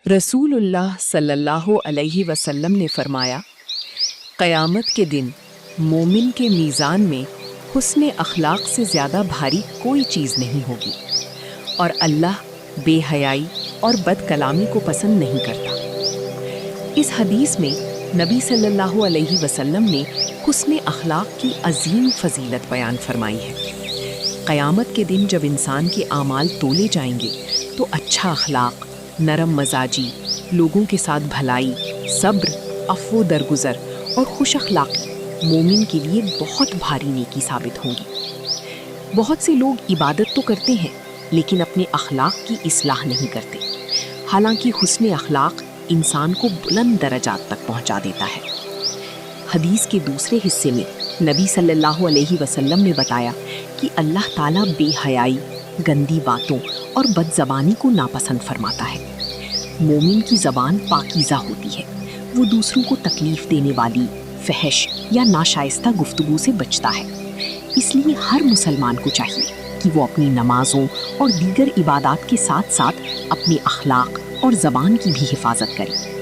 رسول اللہ صلی اللہ علیہ وسلم نے فرمایا، قیامت کے دن مومن کے میزان میں حسن اخلاق سے زیادہ بھاری کوئی چیز نہیں ہوگی، اور اللہ بے حیائی اور بد کلامی کو پسند نہیں کرتا۔ اس حدیث میں نبی صلی اللہ علیہ وسلم نے حسن اخلاق کی عظیم فضیلت بیان فرمائی ہے۔ قیامت کے دن جب انسان کے اعمال تولے جائیں گے تو اچھا اخلاق، نرم مزاجی، لوگوں کے ساتھ بھلائی، صبر، عفو درگزر اور خوش اخلاقی مومن کے لیے بہت بھاری نیکی ثابت ہوں گی۔ بہت سے لوگ عبادت تو کرتے ہیں لیکن اپنے اخلاق کی اصلاح نہیں کرتے، حالانکہ حسن اخلاق انسان کو بلند درجات تک پہنچا دیتا ہے۔ حدیث کے دوسرے حصے میں نبی صلی اللہ علیہ وسلم نے بتایا کہ اللہ تعالیٰ بے حیائی، گندی باتوں اور بد زبانی کو ناپسند فرماتا ہے۔ مومن کی زبان پاکیزہ ہوتی ہے، وہ دوسروں کو تکلیف دینے والی، فحش یا ناشائستہ گفتگو سے بچتا ہے۔ اس لیے ہر مسلمان کو چاہیے کہ وہ اپنی نمازوں اور دیگر عبادات کے ساتھ ساتھ اپنے اخلاق اور زبان کی بھی حفاظت کرے۔